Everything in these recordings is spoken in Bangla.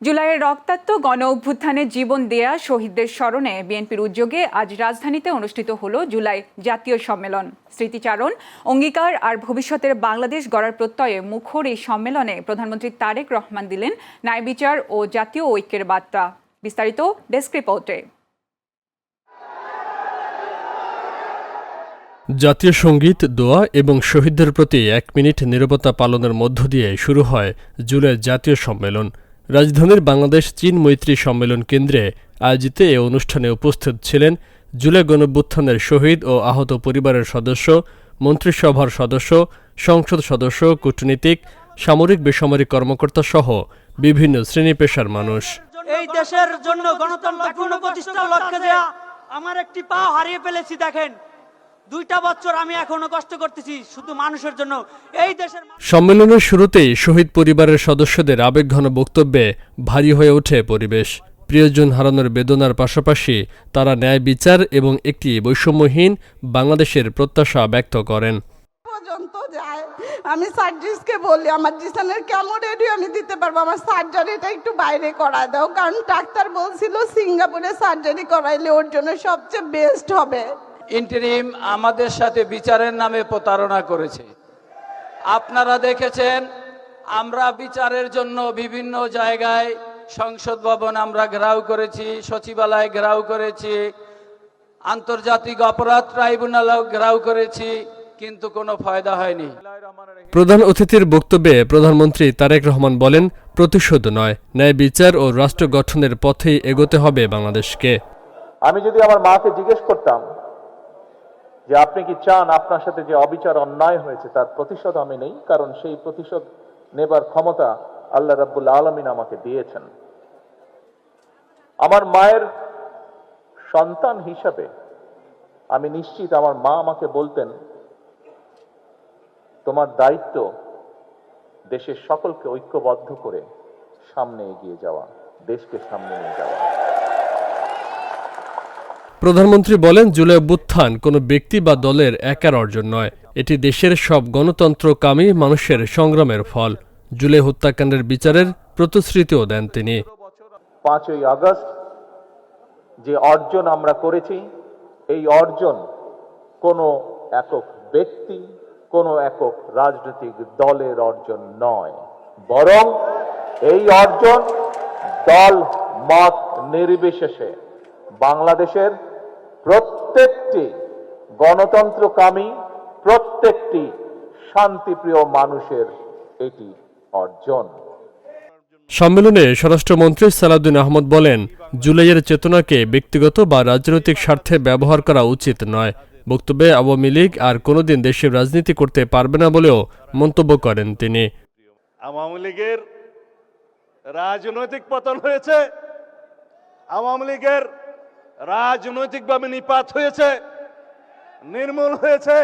জুলাইয়ের রক্তাক্ত গণ অভ্যুত্থানে জীবন দেয়া শহীদদের স্মরণে বিএনপির উদ্যোগে আজ রাজধানীতে অনুষ্ঠিত হলো জুলাই জাতীয় সম্মেলন। স্মৃতিচারণ, অঙ্গীকার আর ভবিষ্যতের বাংলাদেশ গড়ার প্রত্যয়ে মুখর এই সম্মেলনে প্রধানমন্ত্রী তারেক রহমান দিলেন ন্যায় বিচার ও জাতীয় ঐক্যের বার্তা। বিস্তারিত ডেস্ক রিপোর্টে। জাতীয় সঙ্গীত, দোয়া এবং শহীদদের প্রতি ১ মিনিট নীরবতা পালনের মধ্য দিয়ে শুরু হয় জুলাই জাতীয় সম্মেলন। রাজধানীর বাংলাদেশ চীন মৈত্রী সম্মেলন কেন্দ্রে আয়োজিত এ অনুষ্ঠানে উপস্থিত ছিলেন জুলাই গণঅভ্যুত্থানের শহীদ ও আহত পরিবারের সদস্য, মন্ত্রিসভার সদস্য, সংসদ সদস্য, কূটনীতিক, সামরিক বেসামরিক কর্মকর্তা সহ বিভিন্ন শ্রেণী পেশার মানুষ। এই দেশের জন্য গণতন্ত্র পুনঃপ্রতিষ্ঠার লক্ষ্যে দেয়া আমার একটি পা হারিয়ে ফেলেছি। দেখেন, 2টা বছর আমি এখনো কষ্ট করতেছি শুধু মানুষের জন্য। এই দেশের সম্মেলনের শুরুতেই শহীদ পরিবারের সদস্যদের আবেগঘন বক্তব্যে ভারী হয়ে ওঠে পরিবেশ। প্রিয়জন হারানোর বেদনার পাশাপাশি তারা ন্যায় বিচার এবং একটি বৈষম্যহীন বাংলাদেশের প্রত্যাশা ব্যক্ত করেন। আমি সার্জারিকে বলি, আমার জিসানের কেমন রেডিও আমি দিতে পারবো, আমার সার্জারিটা একটু বাইরে করায় দাও, কারণ ডাক্তার বলছিল সিঙ্গাপুরে সার্জারি করাইলে ওর জন্য সবচেয়ে বেস্ট হবে। ইন্টারিম আমাদের সাথে বিচারের নামে প্রতারণা করেছে। আপনারা দেখেছেন, আমরা বিচারের জন্য বিভিন্ন জায়গায় সংসদ ভবন আমরা ঘেরাও করেছি, সচিবালয় ঘেরাও করেছি, আন্তর্জাতিক অপরাধ ট্রাইব্যুনালও ঘেরাও করেছি, কিন্তু কোনো ফায়দা হয়নি। প্রধান অতিথির বক্তব্যে প্রধানমন্ত্রী তারেক রহমান বলেন, প্রতিশোধ নয়, ন্যায় বিচার ও রাষ্ট্র গঠনের পথেই এগোতে হবে বাংলাদেশকে। আমি যদি আমার মাকে জিজ্ঞেস করতাম যে আপনি কি চান আপনার সাথে যে অবিচার অন্যায় হয়েছে তার প্রতিশোধ আমি নেই, কারণ সেই প্রতিশোধ নেবার ক্ষমতা আল্লাহ রাব্বুল আলামিন আমাকে দিয়েছেন। আমার মায়ের সন্তান হিসাবে আমি নিশ্চিত আমার মা আমাকে বলতেন, তোমার দায়িত্ব দেশের সকলকে ঐক্যবদ্ধ করে সামনে এগিয়ে যাওয়া, দেশকে সামনে নিয়ে যাওয়া। প্রধানমন্ত্রী বলেন, জুলাই অভ্যুত্থান কোনো ব্যক্তি বা দলের একার অর্জন নয়, এটি দেশের সব গণতন্ত্রকামী মানুষের সংগ্রামের ফল। জুলাই হত্যাকাণ্ডের বিচারের প্রতিশ্রুতিও দেন তিনি। 5ই আগস্ট যে অর্জন আমরা করেছি, এই অর্জন কোনো একক ব্যক্তি, কোনো একক রাজনৈতিক দলের অর্জন নয়, বরং এই অর্জন দল মত নির্বিশেষে বাংলাদেশের প্রত্যেকটি গণতন্ত্রকামী, প্রত্যেকটি শান্তিপ্রিয় মানুষের এটি অর্জন। সম্মেলনে স্বরাষ্ট্রমন্ত্রী সালাউদ্দিন আহমদ বলেন, জুলাইয়ের চেতনাকে ব্যক্তিগত বা রাজনৈতিক স্বার্থে ব্যবহার করা উচিত নয়। বক্তব্যে আওয়ামী লীগ আর কোনোদিন দেশের রাজনীতি করতে পারবে না বলেও মন্তব্য করেন তিনি। আওয়ামী লীগের রাজনৈতিক পতন হয়েছে, আওয়ামী লীগের রাজনৈতিকভাবে নিপাত হয়েছে, নির্মূল হয়েছে,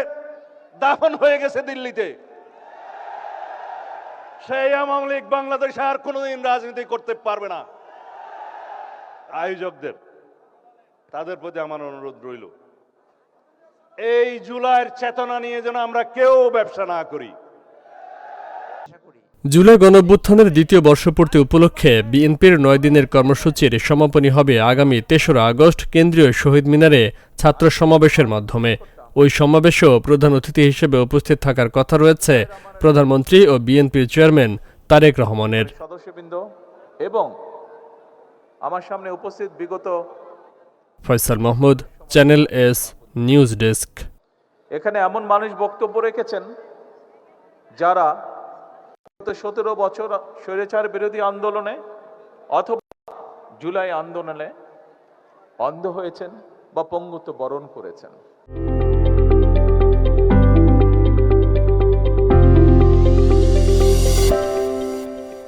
দাফন হয়ে গেছে দিল্লিতে। সেই আওয়ামী লীগ বাংলাদেশে আর কোনোদিন রাজনীতি করতে পারবে না। আয়োজকদের, তাদের প্রতি আমার অনুরোধ রইল, এই জুলাইয়ের চেতনা নিয়ে যেন আমরা কেউ ব্যবসা না করি। জুলাই গণঅভ্যুত্থানের দ্বিতীয় বর্ষপূর্তি উপলক্ষে বিএনপির 9 দিনের কর্মসূচির সমাপনী হবে আগামী 3রা আগস্ট কেন্দ্রীয় শহীদ মিনারে ছাত্র সমাবেশের মাধ্যমে। ওই সমাবেশেও প্রধান অতিথি হিসেবে উপস্থিত থাকার কথা রয়েছে প্রধানমন্ত্রী ও বিএনপির চেয়ারম্যান তারেক রহমানের। সদস্যবৃন্দ এবং আমার সামনে উপস্থিত বিগত Faisal Mahmud, channel S news desk. এখানে এমন মানুষ বক্তব্য রেখেছেন যারা 17 বছর স্বৈরাচার বিরোধী আন্দোলনে অথবা জুলাই আন্দোলনে অন্ধ হয়েছেন বা পঙ্গুত্ব বরণ করেছেন।